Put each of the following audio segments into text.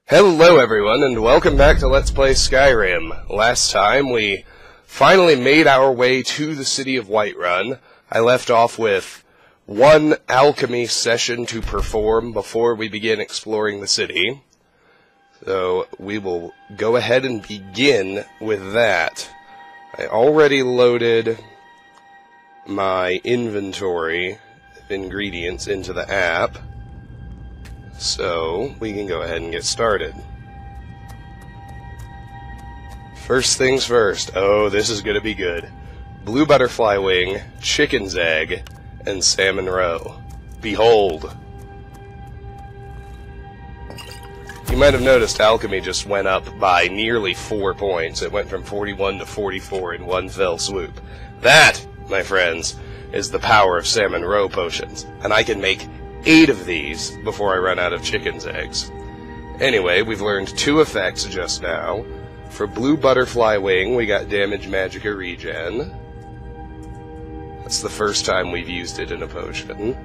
Hello everyone, and welcome back to Let's Play Skyrim. Last time, we finally made our way to the city of Whiterun. I left off with one alchemy session to perform before we begin exploring the city. So, we will go ahead and begin with that. I already loaded my inventory of ingredients into the app. So, we can go ahead and get started. First things first. Oh, this is gonna be good. Blue butterfly wing, chicken's egg, and salmon roe. Behold! You might have noticed alchemy just went up by nearly 4 points. It went from 41 to 44 in one fell swoop. That, my friends, is the power of salmon roe potions. And I can make 8 of these before I run out of chicken's eggs. Anyway, we've learned 2 effects just now. For blue butterfly wing, we got damage Magicka Regen. That's the first time we've used it in a potion.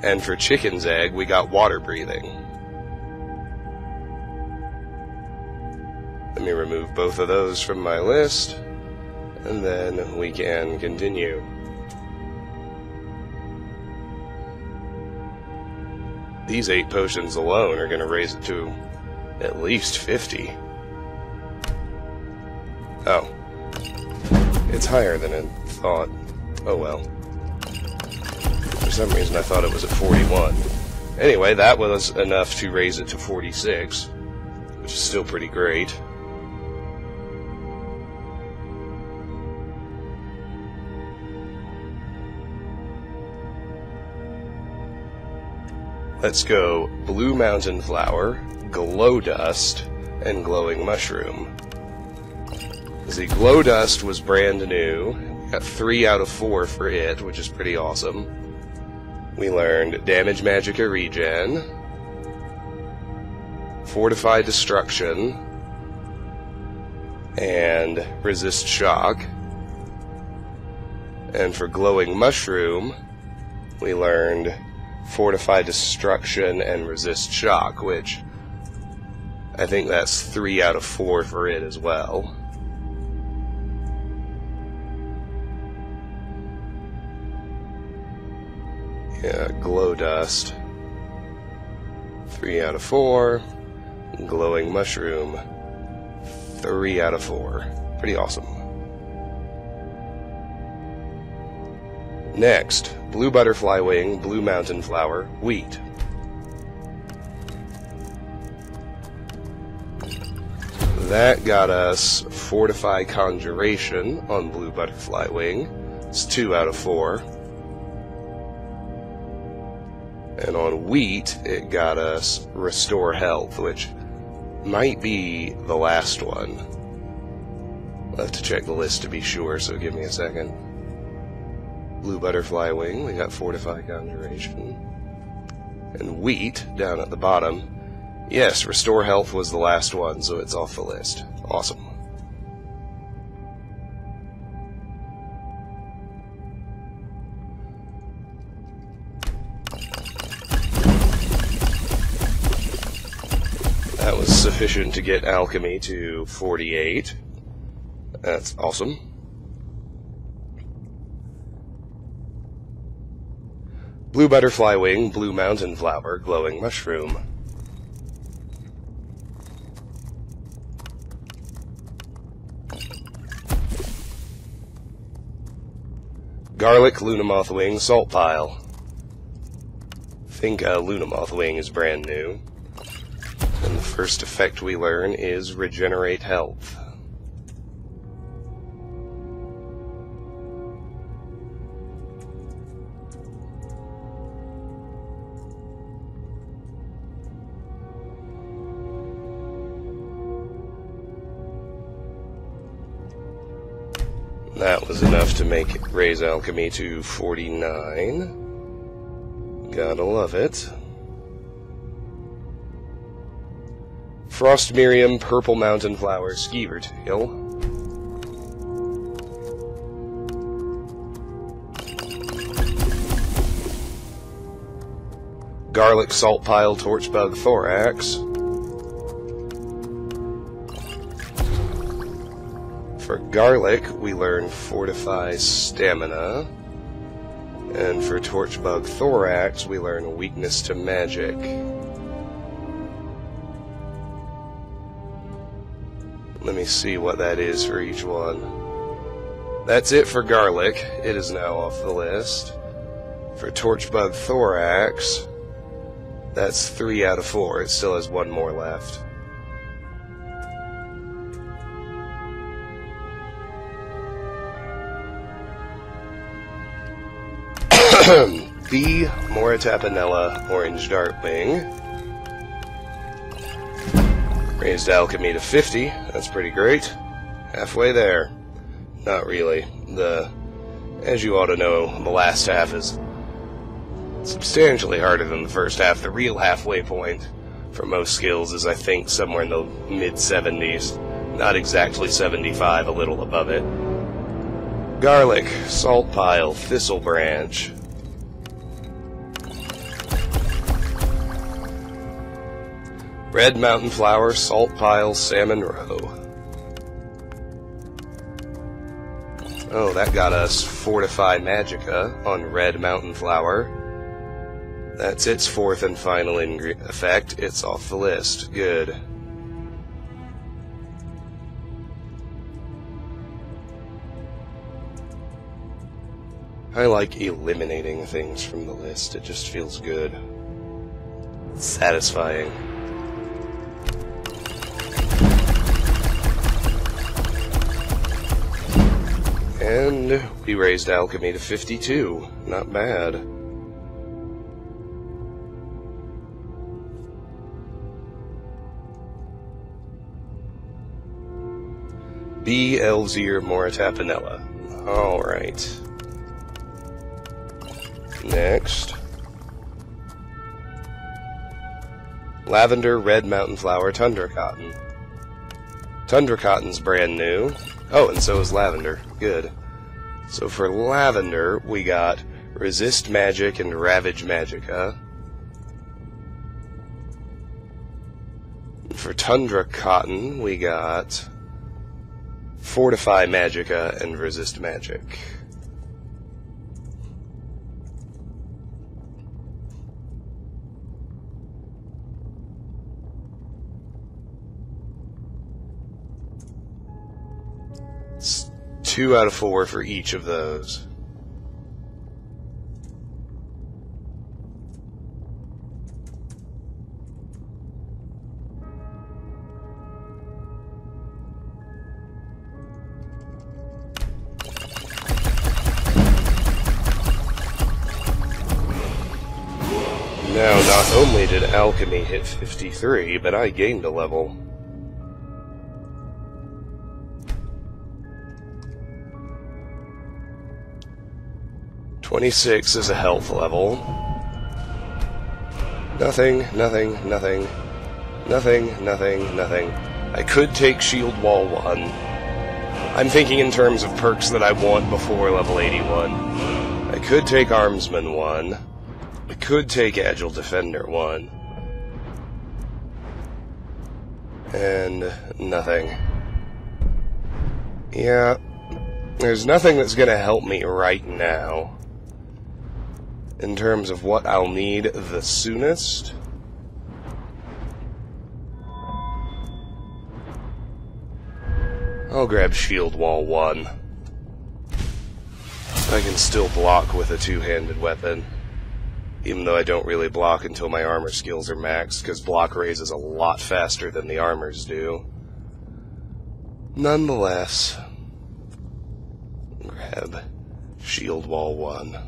And for chicken's egg, we got Waterbreathing. Let me remove both of those from my list, and then we can continue. These 8 potions alone are going to raise it to at least 50. Oh. It's higher than I thought. Oh well. For some reason I thought it was at 41. Anyway, that was enough to raise it to 46, which is still pretty great. Let's go blue mountain flower, glow dust, and glowing mushroom. The glow dust was brand new. Got 3 out of 4 for it, which is pretty awesome. We learned damage Magicka Regen, Fortify destruction, and resist shock. And for glowing mushroom, we learned Fortify destruction and resist shock, which I think that's 3 out of 4 for it as well. Yeah, glow dust, 3 out of 4. Glowing mushroom, 3 out of 4. Pretty awesome. Next, blue butterfly wing, blue mountain flower, wheat. That got us Fortify Conjuration on blue butterfly wing. It's 2 out of 4. And on wheat, it got us Restore Health, which might be the last one. I'll have to check the list to be sure, so give me a second. Blue butterfly wing, we got Fortify Conjuration. And wheat, down at the bottom. Yes, Restore Health was the last one, so it's off the list. Awesome. That was sufficient to get alchemy to 48. That's awesome. Blue butterfly wing, blue mountain flower, glowing mushroom. Garlic, Lunamoth wing, salt pile. I think Lunamoth wing is brand new. And the first effect we learn is regenerate health. That was enough to raise alchemy to 49. Gotta love it. Frost Miriam, purple mountain flower, skeever tail. Garlic, salt pile, torchbug, thorax. For Garlic, we learn Fortify Stamina. And for Torchbug Thorax, we learn Weakness to Magic. Let me see what that is for each one. That's it for Garlic. It is now off the list. For Torchbug Thorax, that's 3 out of 4. It still has one more left. B. Moratapanella Orange Dartwing. Raised Alchemy to 50. That's pretty great. Halfway there. Not really. As you ought to know, the last half is substantially harder than the first half. The real halfway point for most skills is, I think, somewhere in the mid-70s. Not exactly 75, a little above it. Garlic, Salt Pile, Thistle Branch. Red Mountain Flower, Salt Pile, Salmon Row. Oh, that got us Fortify Magicka on Red Mountain Flower. That's its fourth and final effect. It's off the list. Good. I like eliminating things from the list. It just feels good. It's satisfying. And we raised Alchemy to 52. Not bad. B. Elzir Moratapanella. Alright. Next. Lavender, Red Mountain Flower, Tundra Cotton. Tundra Cotton's brand new. Oh, and so is Lavender. Good. So for Lavender, we got Resist Magic and Ravage Magicka. For Tundra Cotton, we got Fortify Magicka and Resist Magic. It's 2 out of 4 for each of those. Now, not only did Alchemy hit 53, but I gained a level. "26 is a health level. Nothing. I could take Shield Wall 1. I'm thinking in terms of perks that I want before level 81. I could take Armsman 1. I could take Agile Defender 1. And nothing. Yeah, there's nothing that's gonna help me right now. In terms of what I'll need the soonest. I'll grab Shield Wall 1. I can still block with a two-handed weapon. Even though I don't really block until my armor skills are maxed, because block raises a lot faster than the armors do. Nonetheless, grab Shield Wall 1.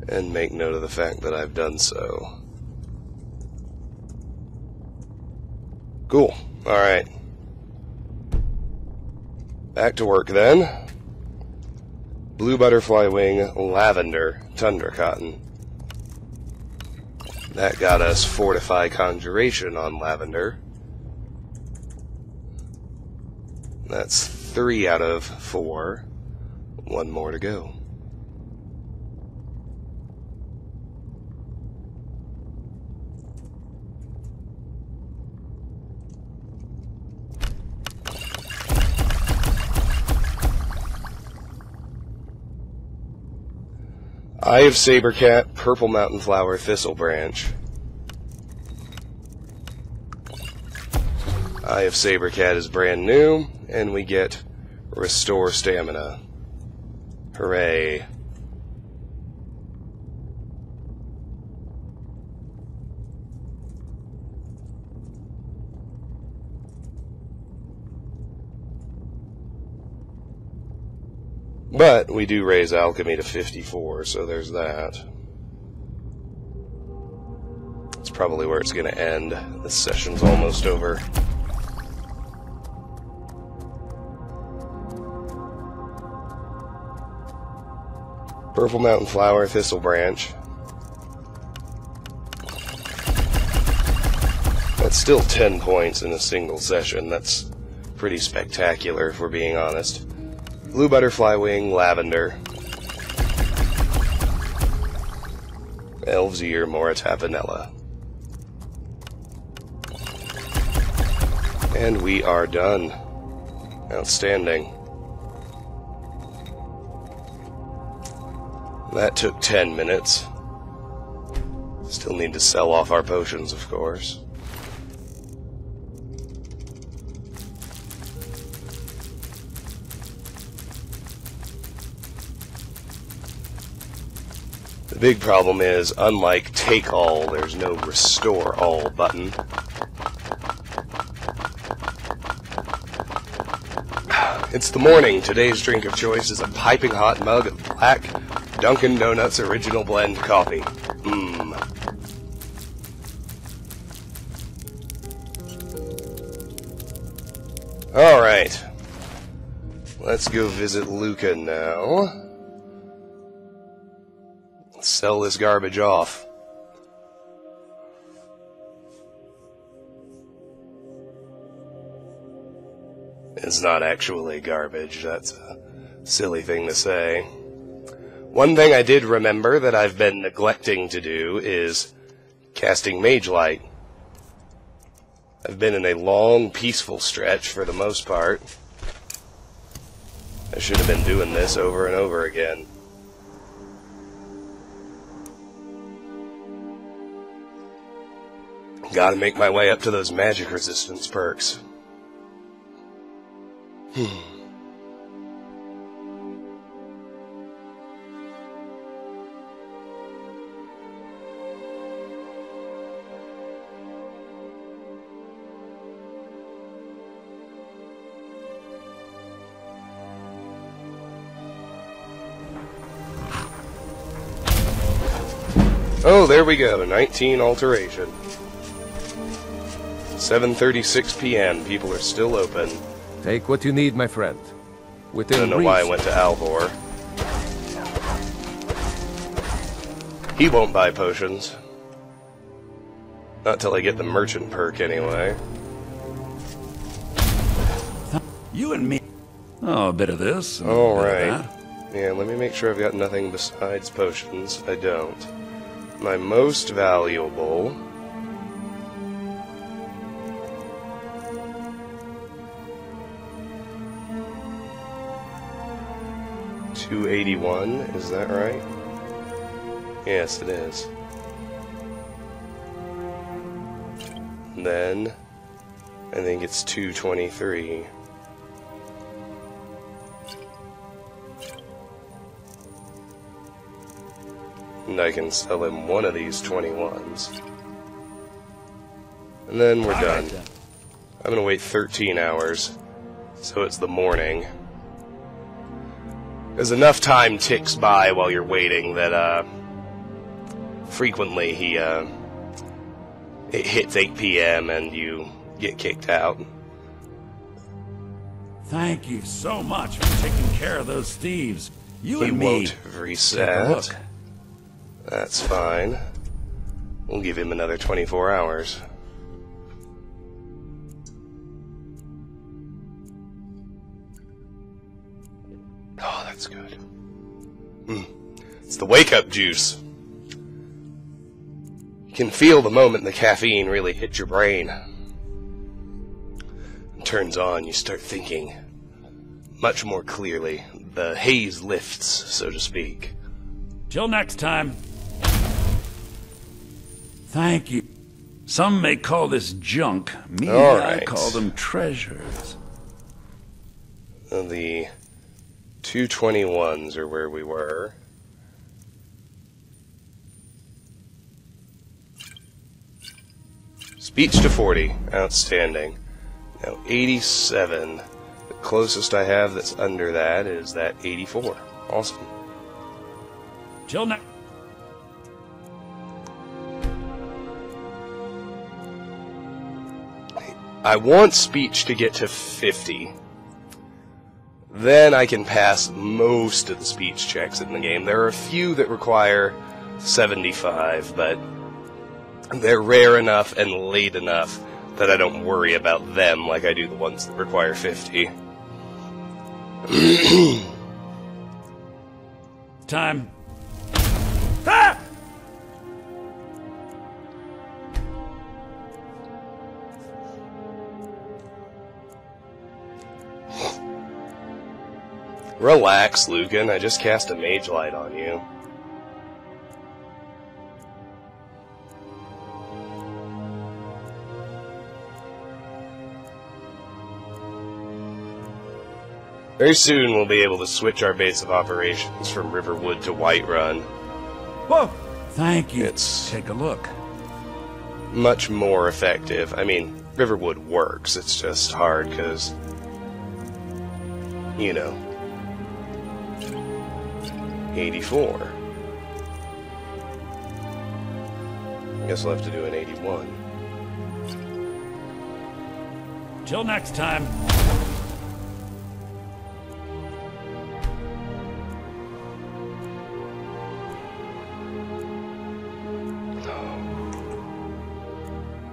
And make note of the fact that I've done so. Cool. Alright. Back to work then. Blue Butterfly Wing, Lavender, Tundra Cotton. That got us Fortify Conjuration on Lavender. That's 3 out of 4. One more to go. Eye of Sabre Cat, Purple Mountain Flower, Thistle Branch. Eye of Sabre Cat is brand new, and we get Restore Stamina. Hooray. But we do raise Alchemy to 54, so there's that. That's probably where it's going to end. This session's almost over. Purple Mountain Flower, Thistle Branch. That's still 10 points in a single session. That's pretty spectacular, if we're being honest. Blue Butterfly Wing, Lavender. Elves Ear, Moratapanella. And we are done. Outstanding. That took 10 minutes. Still need to sell off our potions, of course. The big problem is, unlike Take All, there's no Restore All button. It's the morning. Today's drink of choice is a piping hot mug of black Dunkin' Donuts Original Blend coffee. Mmm. Alright. Let's go visit Luca now. Let's sell this garbage off. It's not actually garbage. That's a silly thing to say. One thing I did remember that I've been neglecting to do is casting Mage Light. I've been in a long, peaceful stretch for the most part. I should have been doing this over and over again. Gotta make my way up to those magic resistance perks. Oh, there we go. 19 alteration. 7:36 p.m. People are still open. Take what you need, my friend. Within I don't know reason. why I went to Alvor. He won't buy potions. Not till I get the merchant perk, anyway. You and me. Oh, a bit of this. Alright. Yeah, let me make sure I've got nothing besides potions. I don't. My most valuable... $281, is that right? Yes, it is. And then, I think it's $223. And I can sell him one of these 21s. And then we're done. I'm gonna wait 13 hours, so it's the morning. Because enough time ticks by while you're waiting that, frequently it hits 8 p.m. and you get kicked out. Thank you so much for taking care of those thieves. You He and me. won't reset. Look. That's fine. We'll give him another 24 hours. Oh, that's good. It's the wake-up juice. You can feel the moment the caffeine really hits your brain. It turns on, you start thinking much more clearly. The haze lifts, so to speak. Till next time. Thank you. Some may call this junk. Me, All I right. call them treasures. The 221s are where we were. Speech to 40. Outstanding. Now 87. The closest I have that's under that is that 84. Awesome. Till next. I want speech to get to 50. Then I can pass most of the speech checks in the game. There are a few that require 75, but they're rare enough and late enough that I don't worry about them like I do the ones that require 50. Time. Ah! Relax, Lucan. I just cast a mage light on you. Very soon we'll be able to switch our base of operations from Riverwood to Whiterun. Whoa! Thank you. It's Take a look. much more effective. I mean, Riverwood works. It's just hard because, you know, 84. I guess I'll have to do an 81. Till next time.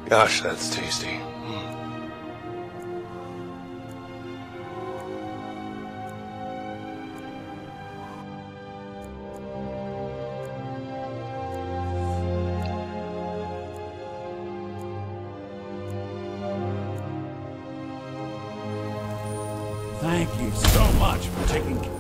Gosh, that's tasty. Thank you so much for taking care.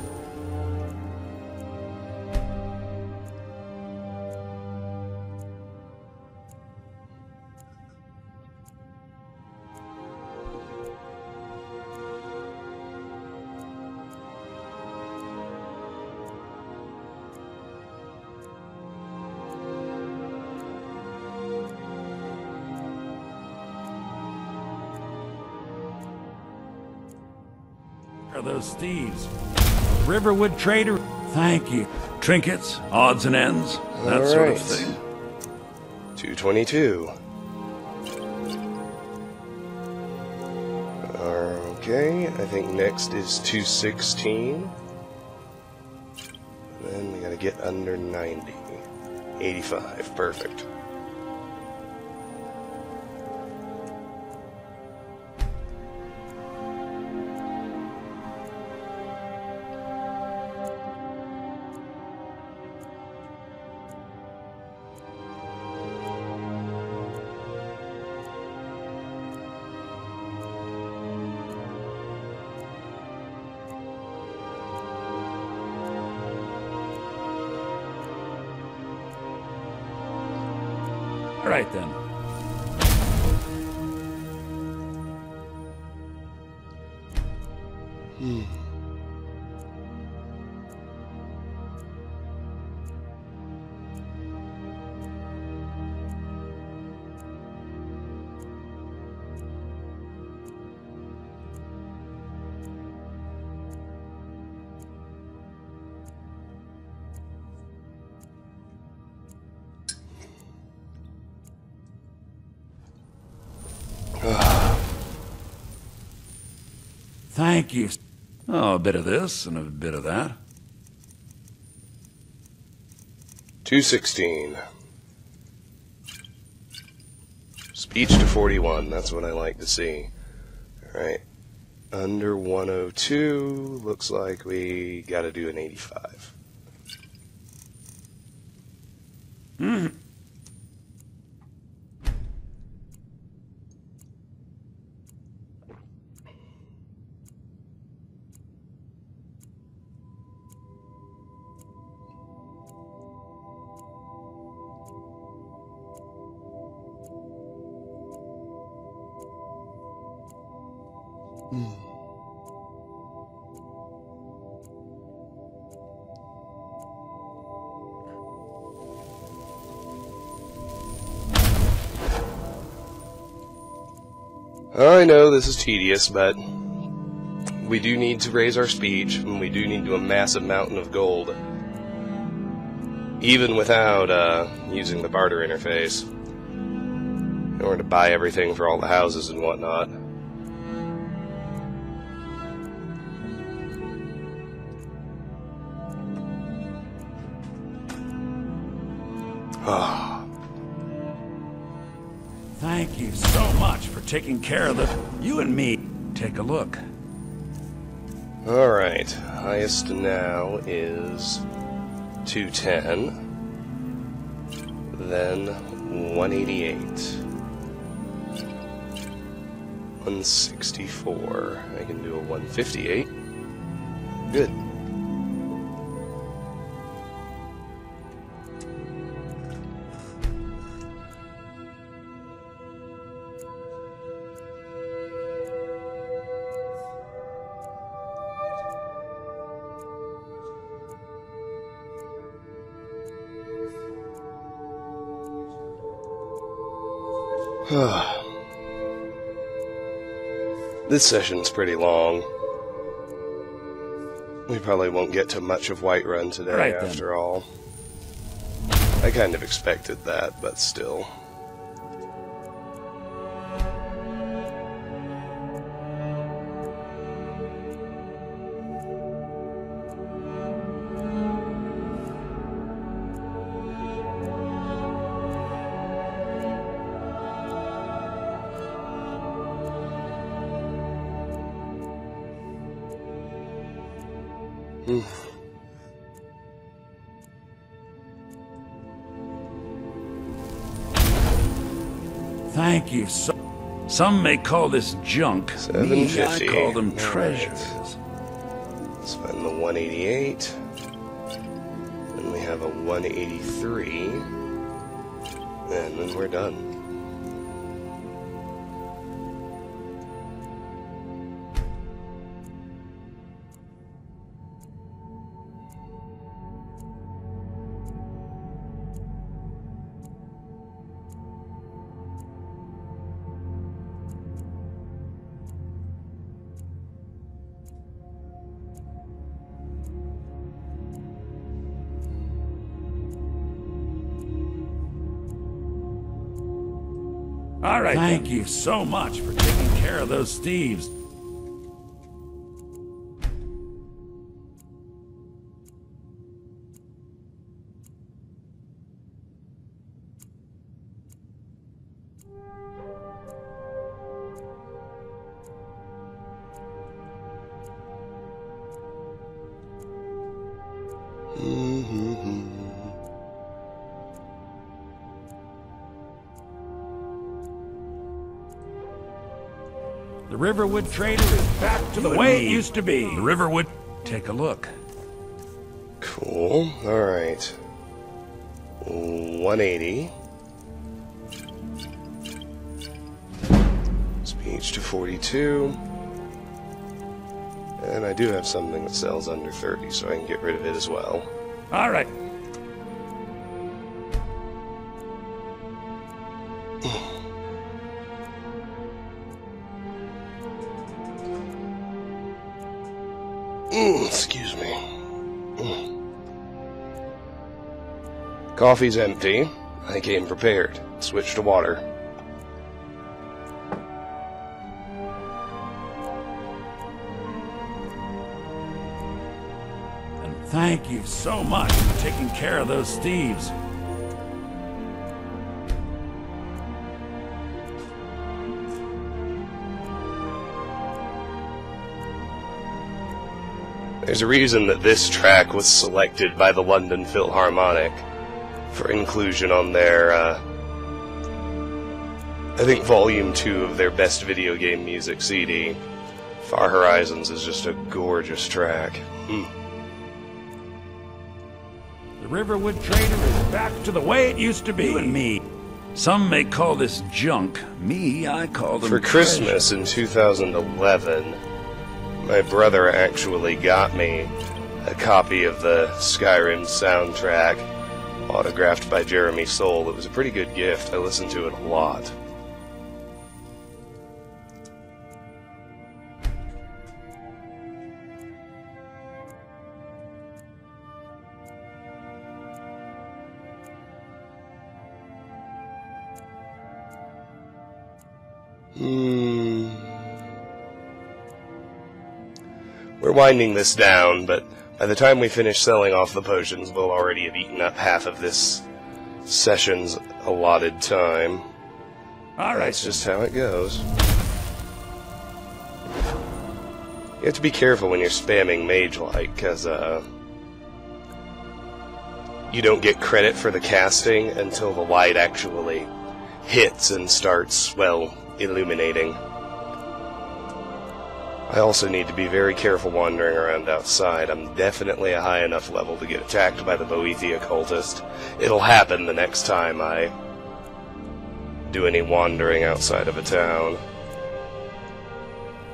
Are those thieves? Riverwood trader? Thank you. Trinkets, odds and ends, that sort of thing. 222. Okay, I think next is 216. Then we gotta get under 90. 85, perfect. All right then. Thank you. Oh, a bit of this and a bit of that. 216. Speech to 41, that's what I like to see. Alright. Under 102, looks like we gotta do an 85. I know this is tedious, but we do need to raise our speech, and we do need to amass a mountain of gold. Even without using the barter interface. In order to buy everything for all the houses and whatnot. Thank you so much for taking care of you and me. Take a look. Alright, highest now is 210. Then 188. 164. I can do a 158. Good. This session's pretty long. We probably won't get to much of Whiterun today, Right, after all. I kind of expected that, but still. Thank you so. Some may call this junk. Me, I 750. call them All treasures. Let's find the 188. Then we have a 183. And then we're done. All right. Thank you so much for taking care of those thieves. The Riverwood Trader is back to the way it used to be. The Riverwood... Take a look. Cool. Alright. 180. Speech to 42. And I do have something that sells under 30, so I can get rid of it as well. All right. Excuse me. Coffee's empty. I came prepared. Switch to water. And thank you so much for taking care of those thieves. There's a reason that this track was selected by the London Philharmonic for inclusion on their, I think, Volume 2 of their Best Video Game Music CD. Far Horizons is just a gorgeous track. The Riverwood Trader is back to the way it used to be. You and me. Some may call this junk. Me, I call them For treasure. Christmas in 2011, my brother actually got me a copy of the Skyrim soundtrack, autographed by Jeremy Soule. It was a pretty good gift. I listened to it a lot. We're winding this down, but by the time we finish selling off the potions, we'll already have eaten up half of this session's allotted time. All right. That's just how it goes. You have to be careful when you're spamming Mage-like, because you don't get credit for the casting until the light actually hits and starts, well, illuminating. I also need to be very careful wandering around outside. I'm definitely a high enough level to get attacked by the Boethia cultist. It'll happen the next time I do any wandering outside of a town.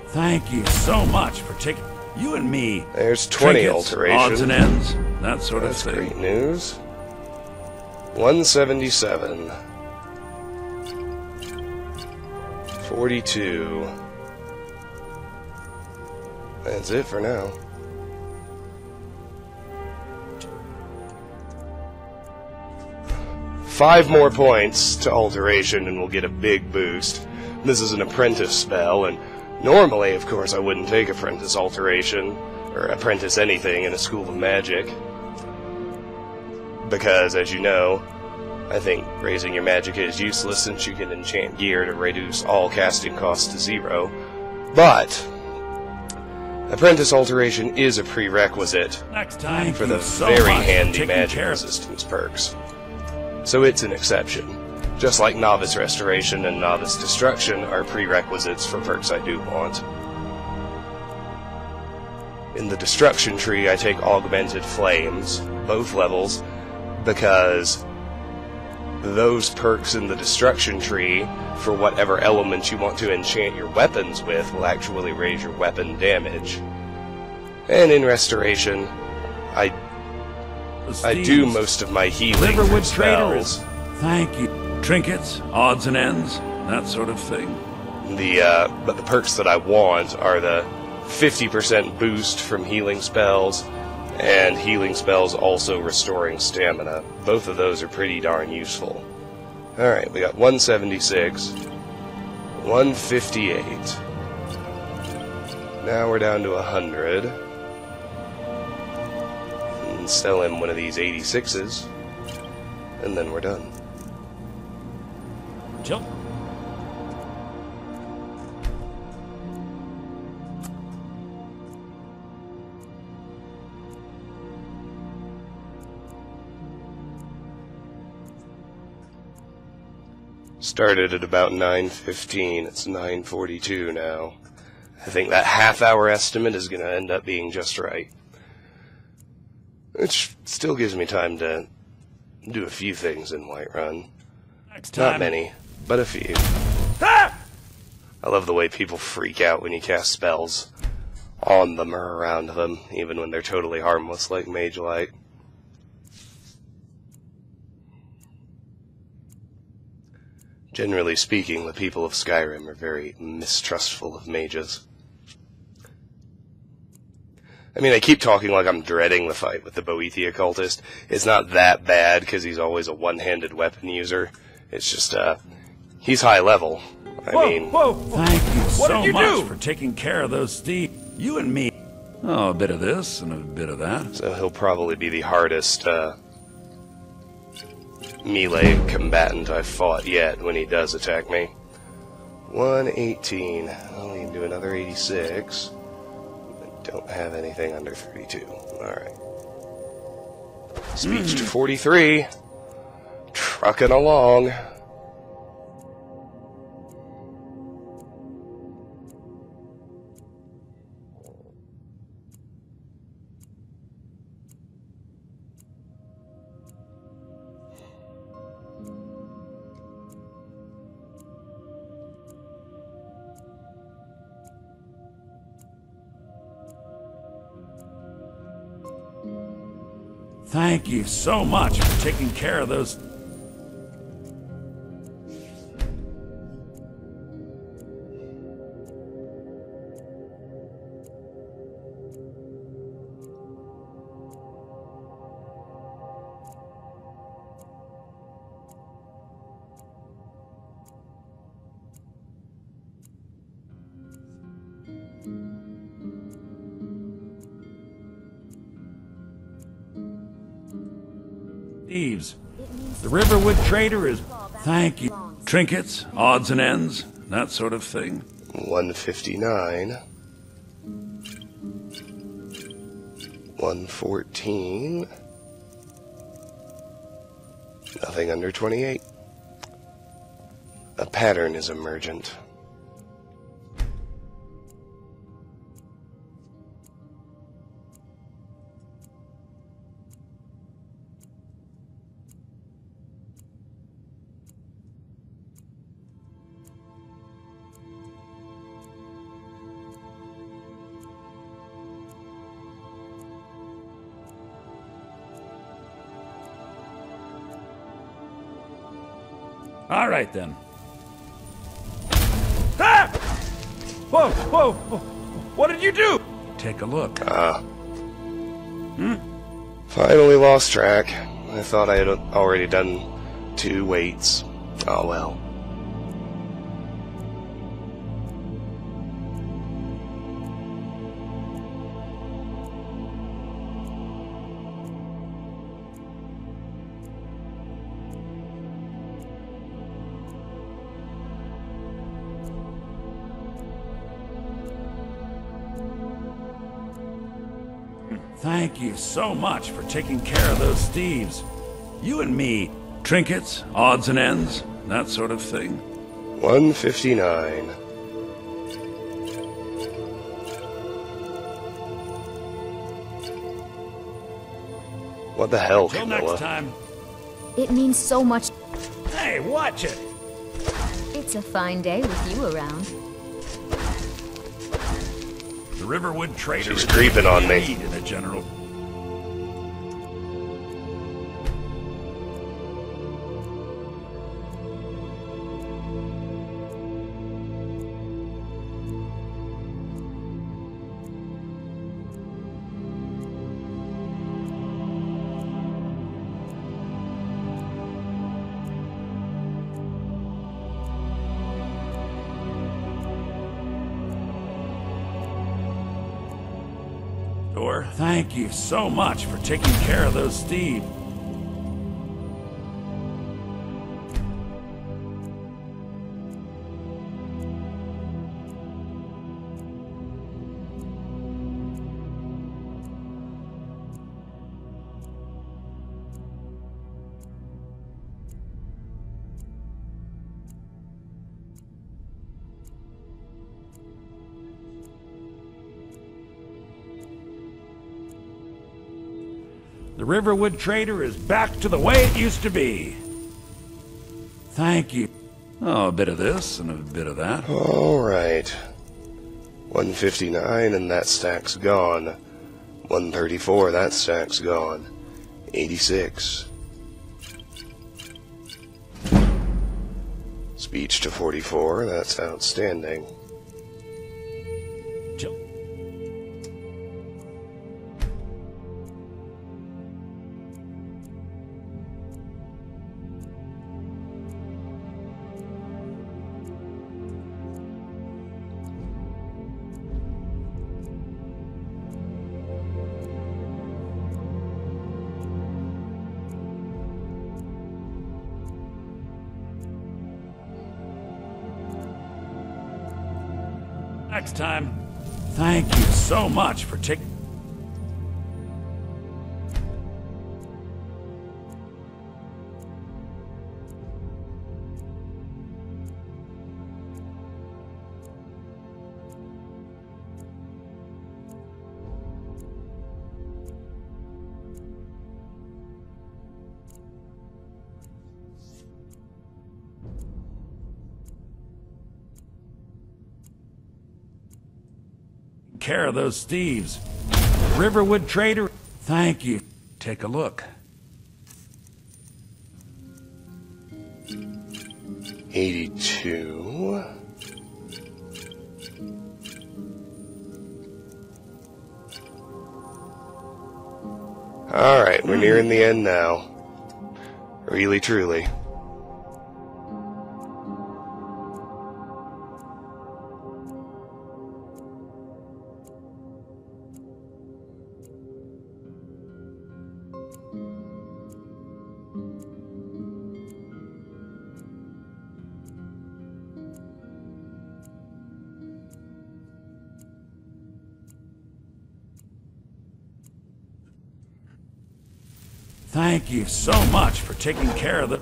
Thank you so much for taking you and me. There's 20 Trinkets, alteration. odds and ends, that sort That's of thing. great news. 177. 42. That's it for now. Five more points to alteration and we'll get a big boost. This is an apprentice spell, and normally, of course, I wouldn't take apprentice alteration, or apprentice anything in a school of magic. Because, as you know, I think raising your Magicka is useless since you can enchant gear to reduce all casting costs to 0. But apprentice alteration is a prerequisite Next time for the so very much handy taking magic care of- resistance perks. So it's an exception. Just like Novice Restoration and Novice Destruction are prerequisites for perks I do want. In the Destruction tree, I take Augmented Flames, both levels, because those perks in the Destruction tree, for whatever element you want to enchant your weapons with, will actually raise your weapon damage. And in Restoration, I do most of my healing through Liverwood traders. spells. Thank you. Trinkets, odds and ends, that sort of thing. But the perks that I want are the 50% boost from healing spells, and healing spells also restoring stamina. Both of those are pretty darn useful. Alright, we got 176, 158. Now we're down to 100. And sell him one of these 86s, and then we're done. Chill. Started at about 9:15. It's 9:42 now. I think that half-hour estimate is going to end up being just right. Which still gives me time to do a few things in Whiterun. Next time. Not many, but a few. Ah! I love the way people freak out when you cast spells on them or around them, even when they're totally harmless like Mage Light. Generally speaking, the people of Skyrim are very mistrustful of mages. I mean, I keep talking like I'm dreading the fight with the Boethia cultist. It's not that bad, because he's always a one-handed weapon user. It's just, he's high level. I mean... Whoa! Thank you What so did you much do? for taking care of those thieves. You and me. Oh, a bit of this and a bit of that. So he'll probably be the hardest, melee combatant I've fought yet when he does attack me. 118. I'll need to do another 86. I don't have anything under 32. Alright. Speech to 43. Trucking along. Thank you so much for taking care of those. Thieves. The Riverwood Trader is... Thank you. Trinkets, odds and ends, that sort of thing. 159. 114. Nothing under 28. A pattern is emergent. All right, then. Ah! Whoa, whoa, whoa! What did you do? Take a look. Finally lost track. I thought I had already done 2 weights. Oh well. Thank you so much for taking care of those thieves. You and me. Trinkets, odds and ends, that sort of thing. 159. What the hell, Till Camilla? next time. It means so much. Hey, watch it! It's a fine day with you around. The Riverwood Trader She's is creeping on me. indeed in a general. Thank you so much for taking care of those thieves. The Riverwood Trader is back to the way it used to be. Thank you. Oh, a bit of this and a bit of that. Alright. 159 and that stack's gone. 134, that stack's gone. 86. Speech to 44, that's outstanding. Next time. Thank you so much for taking... care of those thieves. Riverwood Trader, thank you. take a look. 82. Alright, we're nearing the end now. Really, truly. Thank you so much for taking care of the...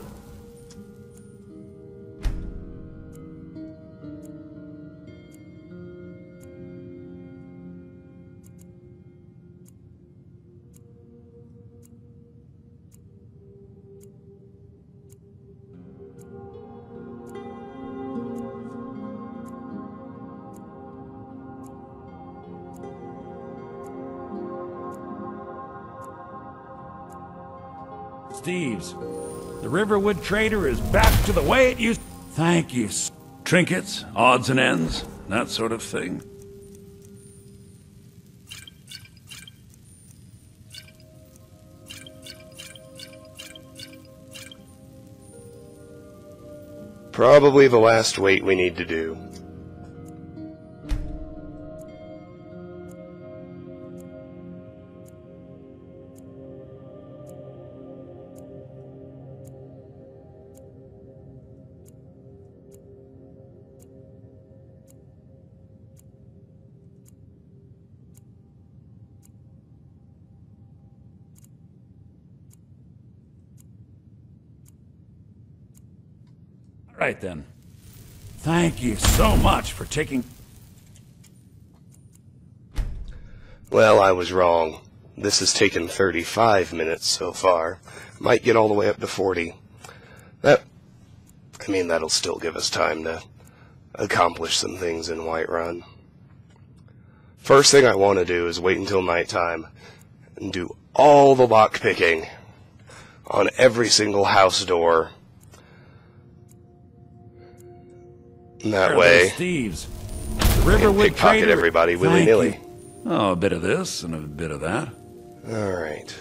thieves. The Riverwood trader is back to the way it used. Thank you. Trinkets, odds and ends, that sort of thing. Probably the last wait we need to do. Right then. Thank you so much for taking... Well, I was wrong. This has taken 35 minutes so far. Might get all the way up to 40. That'll still give us time to accomplish some things in Whiterun. First thing I want to do is wait until nighttime and do all the lockpicking on every single house door. And that way, thieves. The Riverwood pickpocket everybody willy-nilly. Oh, a bit of this and a bit of that. Alright.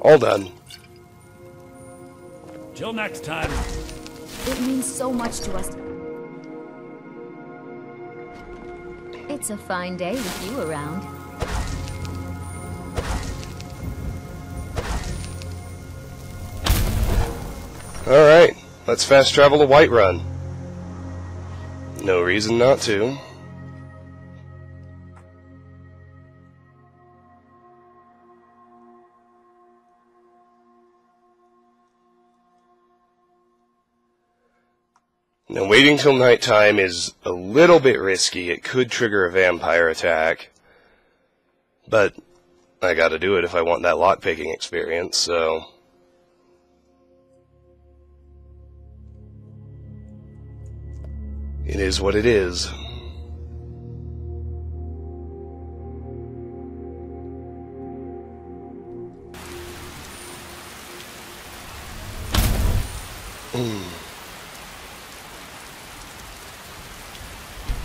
All done. Till next time. It means so much to us. It's a fine day with you around. Alright, let's fast travel to Whiterun. No reason not to. Now, waiting till nighttime is a little bit risky. It could trigger a vampire attack. But I gotta do it if I want that lockpicking experience, so... It is what it is.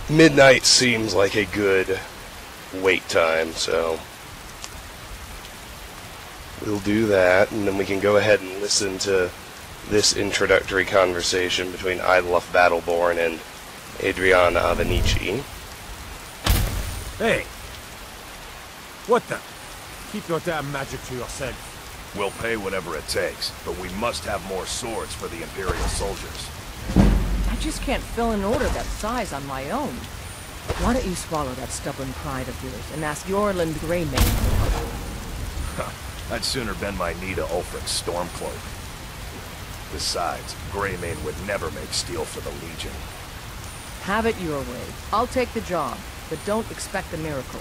Midnight seems like a good wait time, so we'll do that, and then we can go ahead and listen to this introductory conversation between Idolf Battleborn and Adriana Avenici. Hey! What the? Keep your damn magic to yourself. We'll pay whatever it takes, but we must have more swords for the Imperial soldiers. I just can't fill an order that size on my own. Why don't you swallow that stubborn pride of yours and ask Yorland Greymane for help? I'd sooner bend my knee to Ulfric's Stormcloak. Besides, Greymane would never make steel for the Legion. Have it your way. I'll take the job, but don't expect a miracle.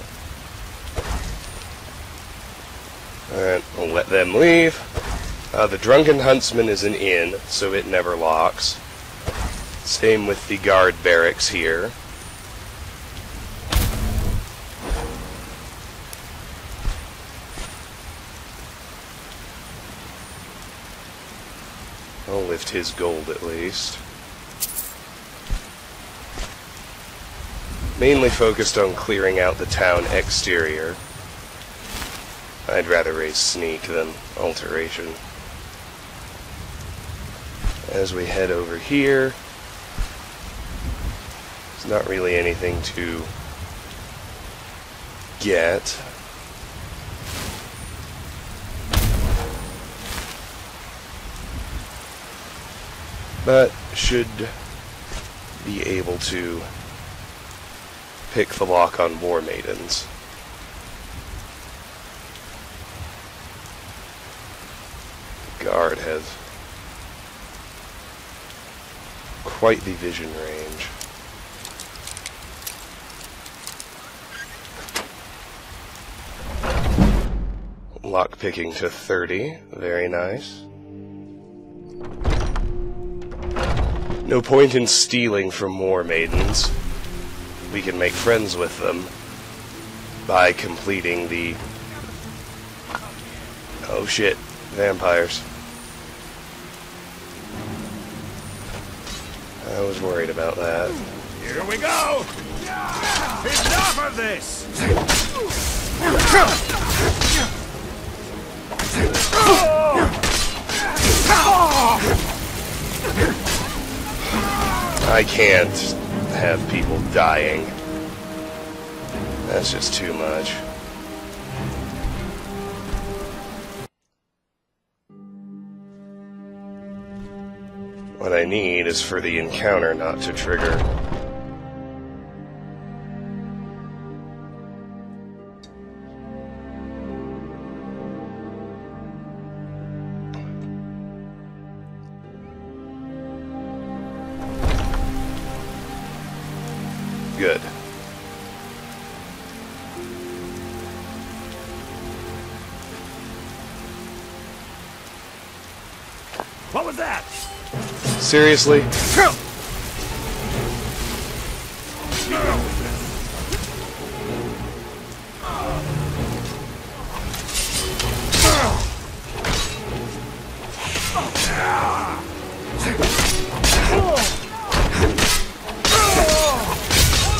Alright, we'll let them leave. The Drunken Huntsman is an inn, so it never locks. Same with the guard barracks here. lift his gold at least. Mainly focused on clearing out the town exterior. I'd rather raise sneak than alteration. As we head over here, there's not really anything to get. But should be able to pick the lock on War Maidens. The guard has quite the vision range. Lockpicking to 30, very nice. No point in stealing from War Maidens. We can make friends with them by completing the... Oh shit, vampires. I was worried about that. Here we go! Enough of this! I can't have people dying. That's just too much. What I need is for the encounter not to trigger. Good. What was that? Seriously?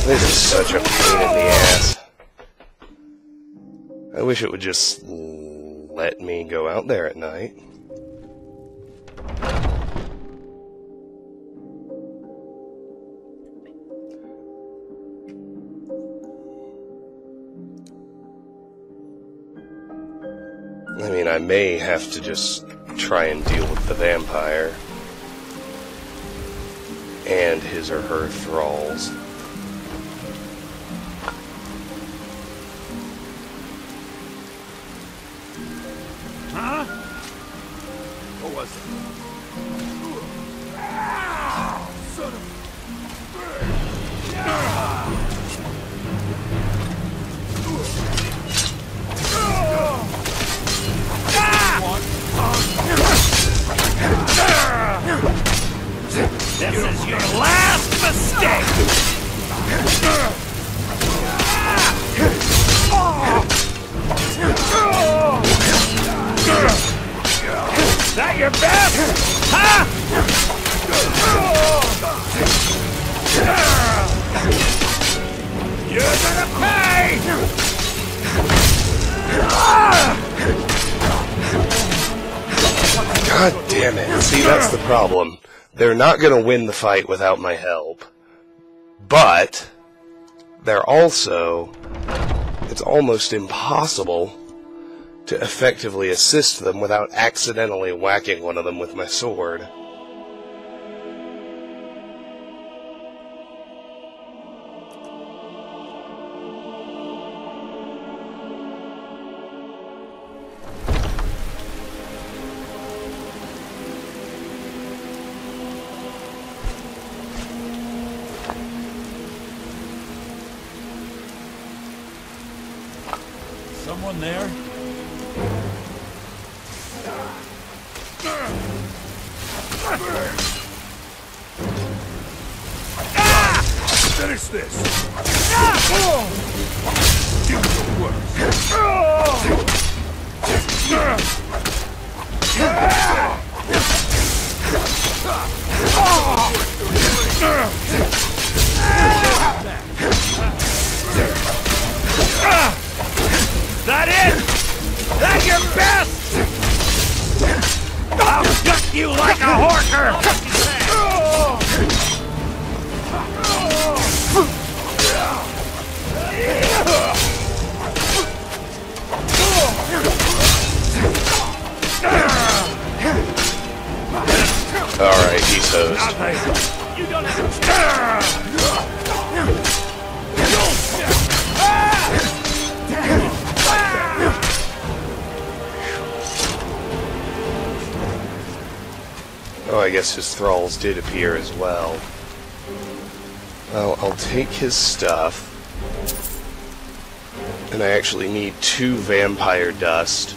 This is such a pain in the ass. I wish it would just let me go out there at night. I mean, I may have to just try and deal with the vampire and his or her thralls. Huh? What was it? Son of... This is your last mistake! Is that your best? Huh? You're gonna pay! God damn it. See, that's the problem. They're not going to win the fight without my help. But they're also... It's almost impossible to effectively assist them without accidentally whacking one of them with my sword. Someone there? Finish this! You That it? That your best? I'll gut you like a horker! Alright, he's hosed. You don't Oh, I guess his thralls did appear as well. Well, I'll take his stuff. And I actually need 2 vampire dust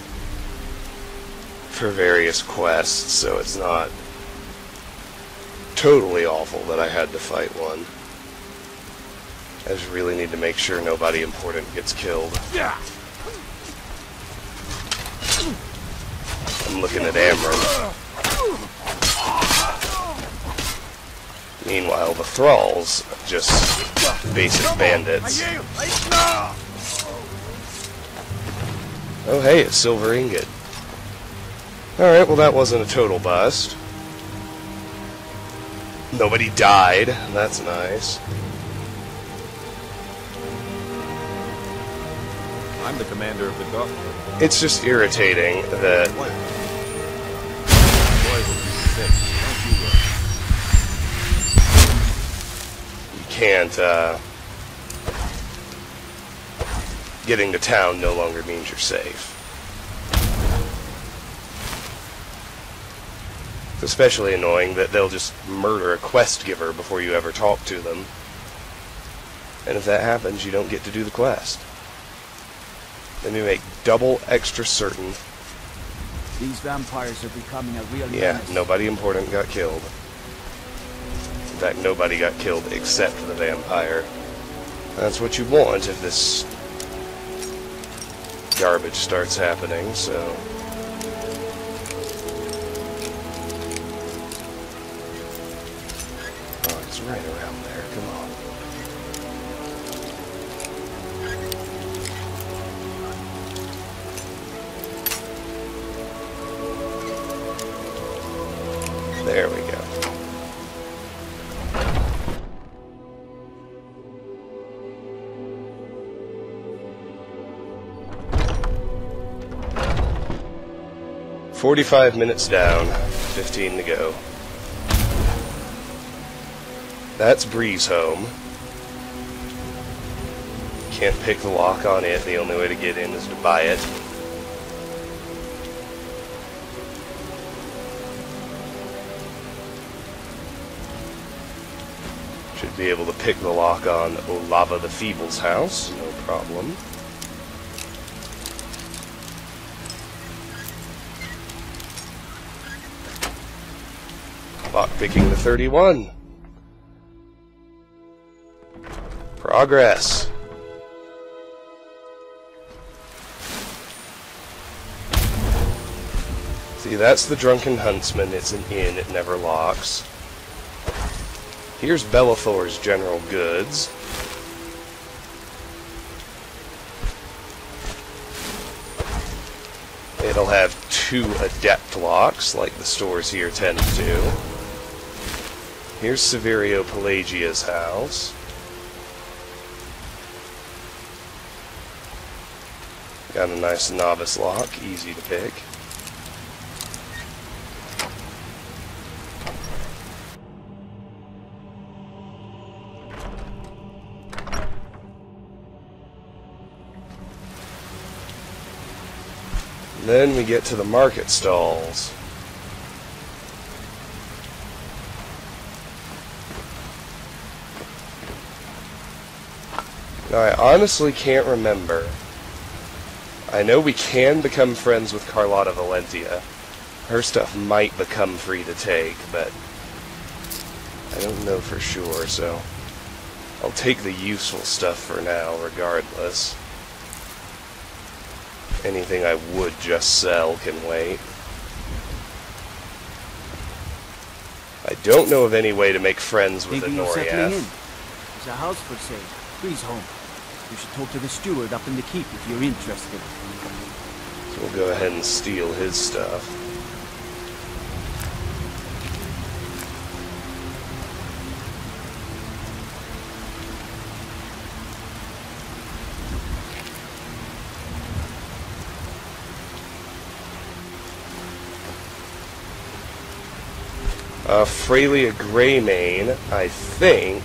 for various quests, so it's not totally awful that I had to fight one. I just really need to make sure nobody important gets killed. I'm looking at Amron. Meanwhile, the thralls, just basic bandits. Oh hey, a silver ingot. Alright, well that wasn't a total bust. Nobody died, that's nice. I'm the commander of the guard. It's just irritating that you can't, getting to town no longer means you're safe. It's especially annoying that they'll just murder a quest giver before you ever talk to them. And if that happens, you don't get to do the quest. Let me make double extra certain. These vampires are becoming a real Yeah, nobody important got killed. In fact, nobody got killed except the vampire. That's what you want if this garbage starts happening, so... Oh, it's right around there, come on. There we go. "45 minutes down, 15 to go." That's Breeze home. Can't pick the lock on it, the only way to get in is to buy it. Should be able to pick the lock on Olava the Feeble's house, no problem. Lockpicking to 31. Progress. See, that's the Drunken Huntsman. It's an inn, it never locks. Here's Bellathor's general goods. It'll have 2 adept locks, like the stores here tend to. Here's Severio Pelagia's house. Got a nice novice lock, easy to pick. Then we get to the market stalls. Now, I honestly can't remember. I know we can become friends with Carlotta Valentia. Her stuff might become free to take, but I don't know for sure, so I'll take the useful stuff for now, regardless. Anything I would just sell can wait. I don't know of any way to make friends with a Thinking of settling in? Noriath. There's a house for sale. Freeze home. You should talk to the steward up in the keep if you're interested. So we'll go ahead and steal his stuff. Freya Greymane, I think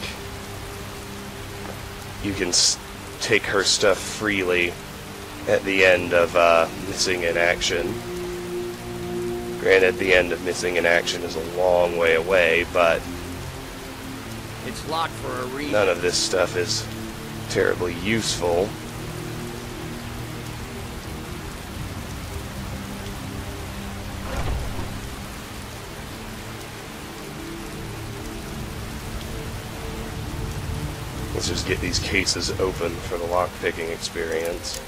you can take her stuff freely at the end of missing in action. Granted, the end of missing in action is a long way away, but It's locked for a reason. none of this stuff is terribly useful. Let's just get these cases open for the lockpicking experience.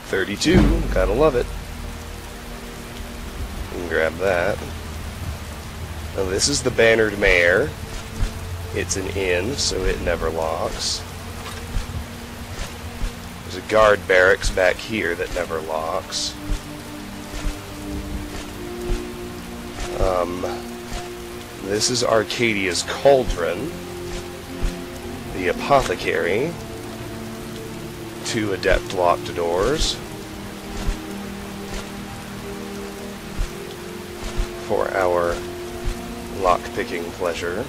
$32, gotta love it. You can grab that. Now this is the Bannered Mare. It's an inn, so it never locks. There's a guard barracks back here that never locks. This is Arcadia's Cauldron. The Apothecary. 2 adept locked doors. For our lockpicking pleasure.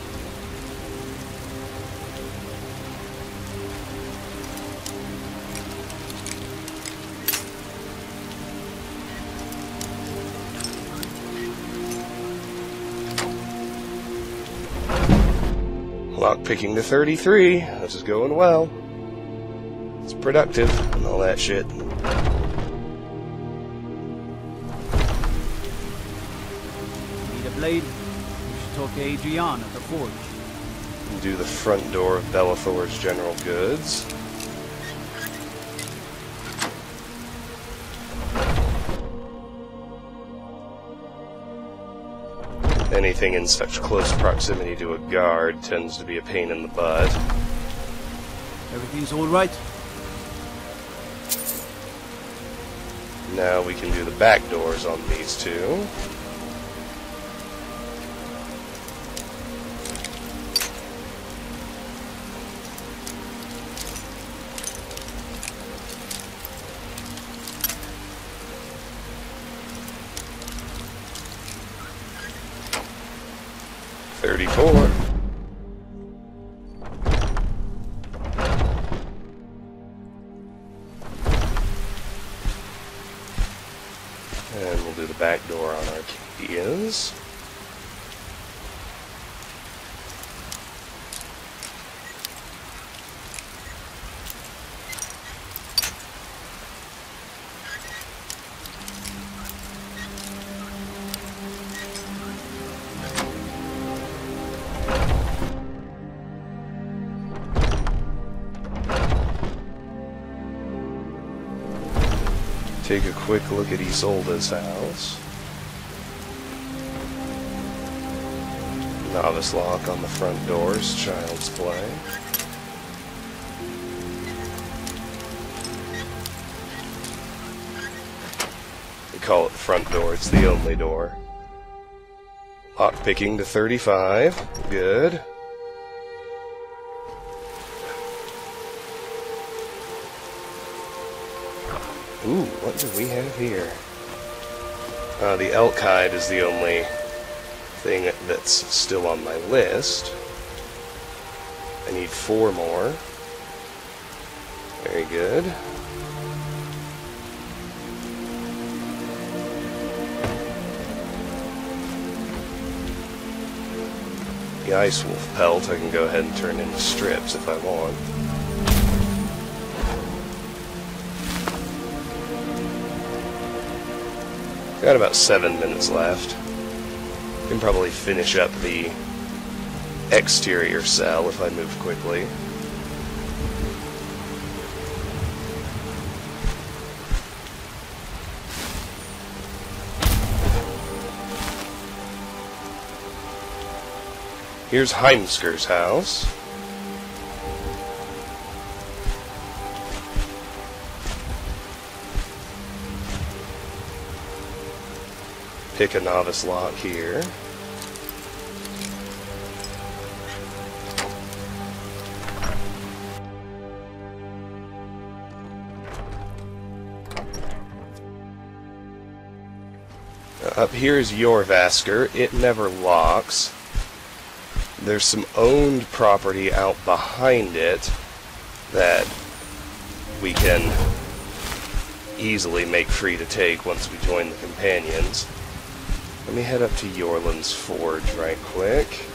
Lockpicking to 33. This is going well. It's productive and all that shit. Blade, you should talk to Adrian at the forge. Do the front door of Bellathor's General Goods. Anything in such close proximity to a guard tends to be a pain in the butt. Everything's all right? Now we can do the back doors on these two. And we'll do the back door on Arcadia's. Take a quick look at Isolde's house. Novice lock on the front doors, child's play. We call it the front door, it's the only door. Lockpicking to 35, good. Ooh, what do we have here? The elk hide is the only thing that's still on my list. I need 4 more. Very good. the ice wolf pelt, I can go ahead and turn into strips if I want. Got about 7 minutes left. Can probably finish up the exterior cell if I move quickly. Here's Heimsker's house. Pick a novice lock here. Up here is your Vasker. It never locks. There's some owned property out behind it that we can easily make free to take once we join the companions. Let me head up to Yorland's Forge right quick.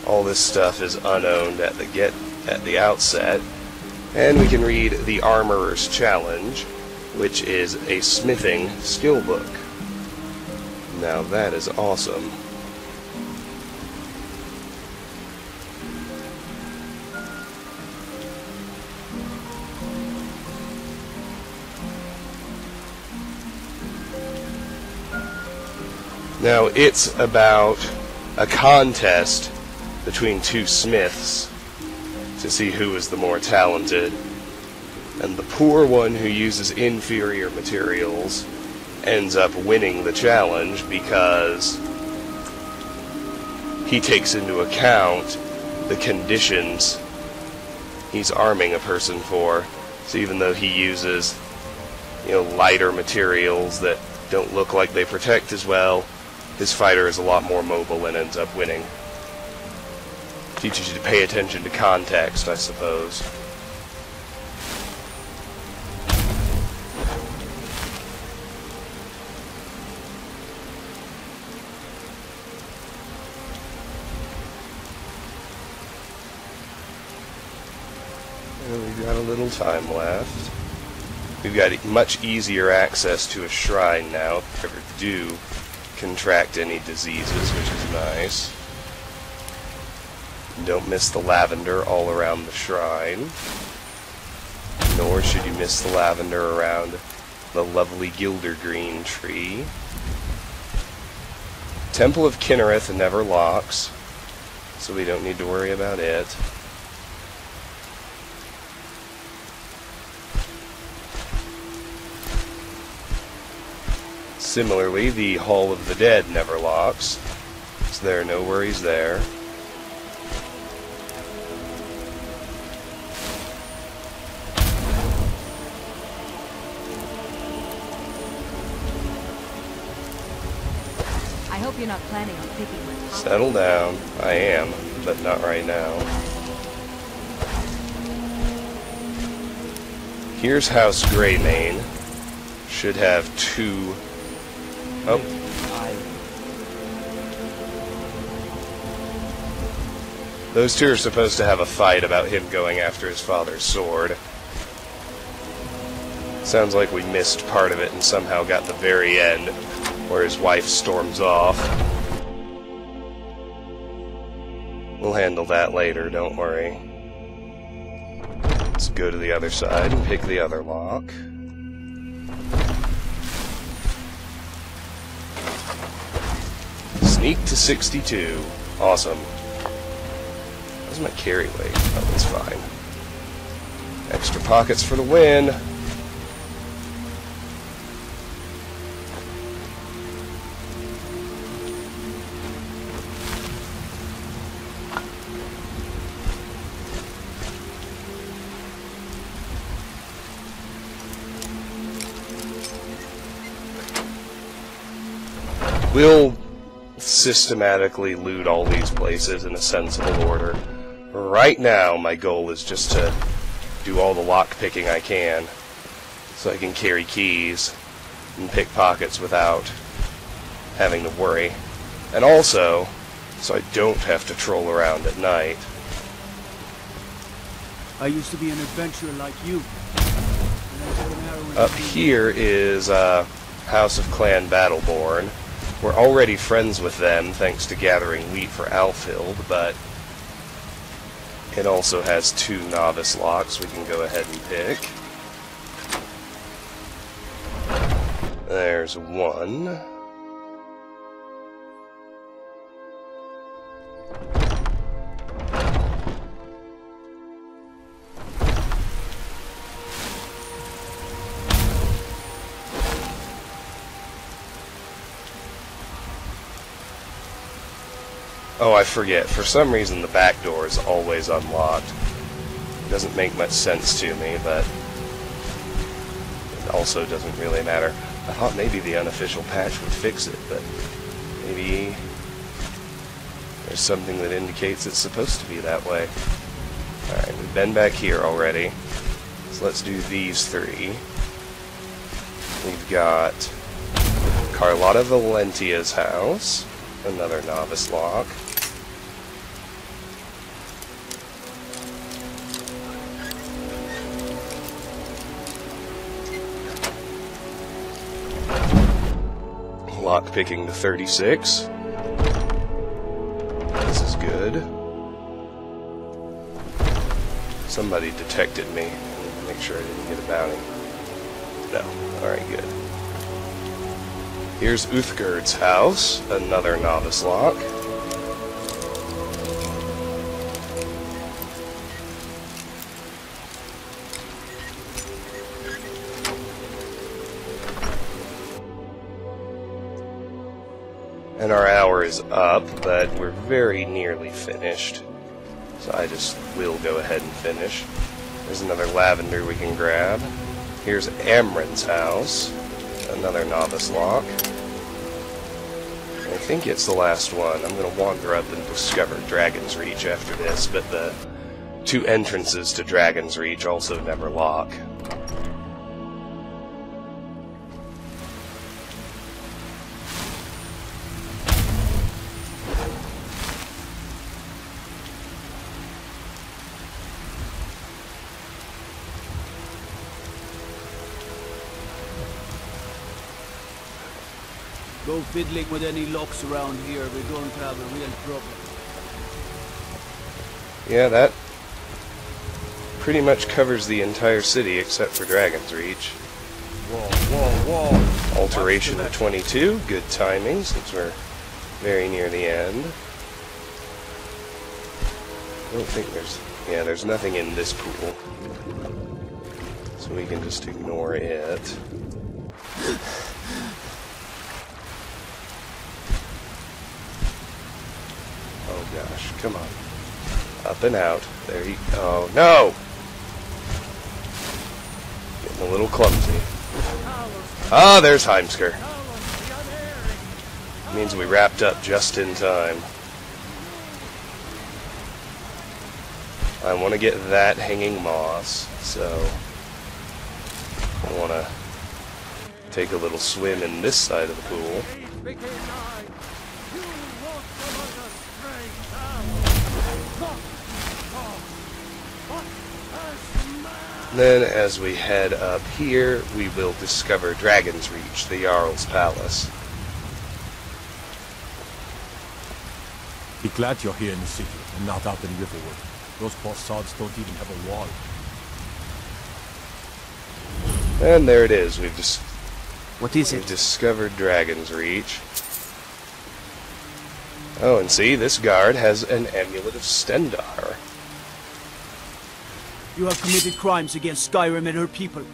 All this stuff is unowned at the outset, and we can read the Armorer's Challenge, which is a smithing skill book. Now that is awesome. Now it's about a contest between two smiths to see who is the more talented. And the poor one who uses inferior materials ends up winning the challenge because he takes into account the conditions he's arming a person for. So even though he uses, lighter materials that don't look like they protect as well, his fighter is a lot more mobile and ends up winning. Teaches you to pay attention to context, I suppose. We've got a little time left. We've got much easier access to a shrine now if we ever do contract any diseases, which is nice. Don't miss the lavender all around the shrine. Nor should you miss the lavender around the lovely Gildergreen tree. Temple of Kinnereth never locks, so we don't need to worry about it. Similarly, the Hall of the Dead never locks, so there are no worries there. I hope you're not planning on picking my top. Settle down. I am, but not right now. Here's House Greymane. Should have 2... Oh. Those two are supposed to have a fight about him going after his father's sword. Sounds like we missed part of it and somehow got the very end, where his wife storms off. We'll handle that later, don't worry. Let's go to the other side and pick the other lock. Sneak to 62. Awesome. How's my carry weight? Oh, that's fine. Extra pockets for the win. We'll systematically loot all these places in a sensible order. Right now, my goal is just to do all the lockpicking I can, so I can carry keys and pickpockets without having to worry. And also, so I don't have to troll around at night. I used to be an adventurer like you. Up here is House of Clan Battleborn. We're already friends with them thanks to gathering wheat for Alfield, but it also has 2 novice locks we can go ahead and pick. There's one. Oh, I forget. For some reason, the back door is always unlocked. It doesn't make much sense to me, but it also doesn't really matter. I thought maybe the unofficial patch would fix it, but maybe there's something that indicates it's supposed to be that way. Alright, we've been back here already, so let's do these 3. We've got Carlotta Valentia's house, another novice lock. Lockpicking to 36. This is good. Somebody detected me. Make sure I didn't get a bounty. No. Alright, good. Here's Uthgerd's house, another novice lock. And our hour is up, but we're very nearly finished. So I just will go ahead and finish. There's another Lavender we can grab. Here's Amren's house, another novice lock. I think it's the last one. I'm going to wander up and discover Dragon's Reach after this, but the 2 entrances to Dragon's Reach also never lock. Go fiddling with any locks around here. We're going to have a real problem. Yeah, that pretty much covers the entire city except for Dragon's Reach. Whoa. Alteration to 22, good timing since we're very near the end. I don't think there's nothing in this pool. So we can just ignore it. Oh gosh, come on. Up and out. There you go. Oh no! Getting a little clumsy. Ah, there's Heimsker. Means we wrapped up just in time. I want to get that hanging moss, so I want to take a little swim in this side of the pool. Then, as we head up here, we will discover Dragon's Reach, the Jarl's Palace. Be glad you're here in the city and not out in Riverwood. Those poor sods don't even have a wall. And there it is. We've just What is it? discovered Dragon's Reach. Oh, and see, this guard has an amulet of Stendarr. You have committed crimes against Skyrim and her people.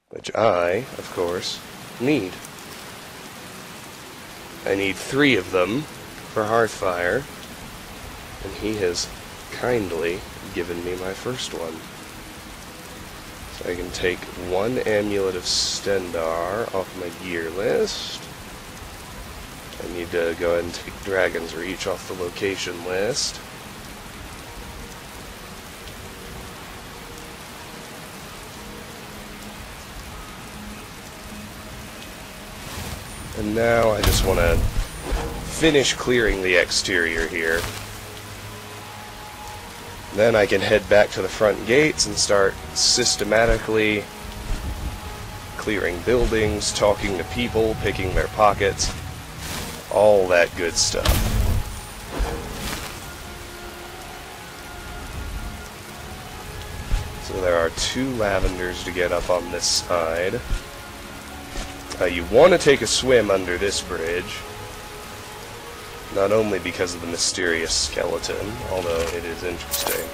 Which I, of course, need. I need 3 of them for Hearthfire, and he has kindly given me my first one. So I can take 1 amulet of Stendarr off my gear list. I need to go ahead and take Dragon's Reach off the location list. And now I just want to finish clearing the exterior here. Then I can head back to the front gates and start systematically clearing buildings, talking to people, picking their pockets, all that good stuff. So there are 2 lavenders to get up on this side. You want to take a swim under this bridge, not only because of the mysterious skeleton, although it is interesting,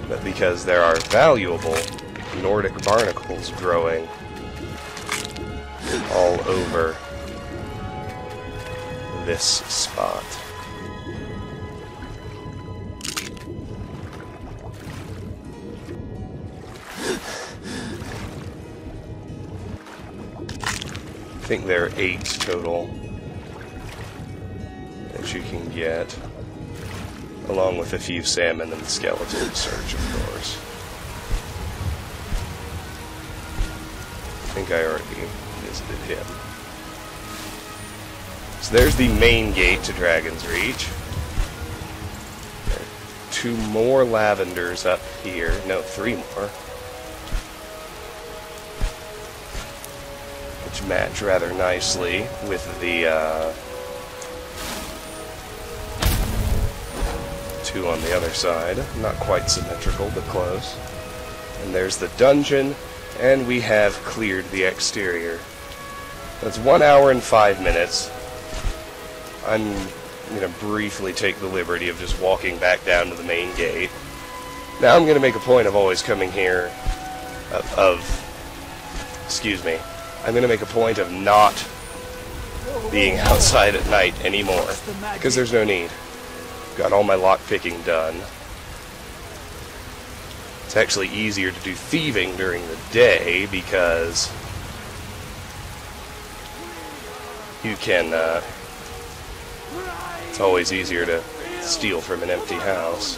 but because there are valuable Nordic barnacles growing all over this spot. I think there are 8 total that you can get, along with a few salmon and the skeleton search, of course. I think I already visited him. So there's the main gate to Dragon's Reach. There are 2 more lavenders up here. No, 3 more. Which match rather nicely with the 2 on the other side. Not quite symmetrical, but close. And there's the dungeon, and we have cleared the exterior. That's 1 hour and 5 minutes. I'm going to briefly take the liberty of just walking back down to the main gate. Now I'm going to make a point of always coming here, excuse me, I'm going to make a point of not being outside at night anymore, because there's no need. Got all my lockpicking done. It's actually easier to do thieving during the day, because you can, it's always easier to steal from an empty house.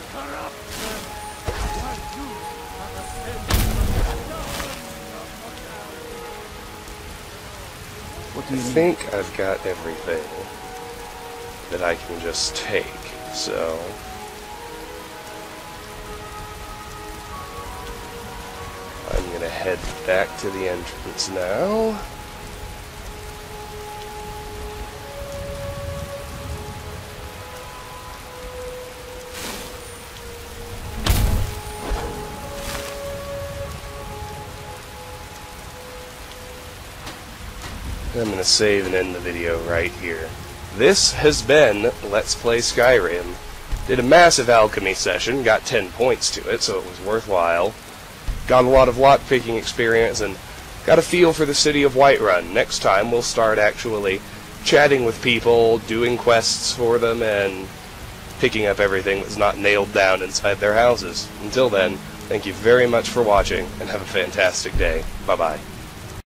I think I've got everything that I can just take, so I'm going to head back to the entrance now. I'm going to save and end the video right here. This has been Let's Play Skyrim. Did a massive alchemy session, got 10 points to it, so it was worthwhile. Got a lot of lockpicking experience, and got a feel for the city of Whiterun. Next time we'll start actually chatting with people, doing quests for them, and picking up everything that's not nailed down inside their houses. Until then, thank you very much for watching, and have a fantastic day. Bye-bye.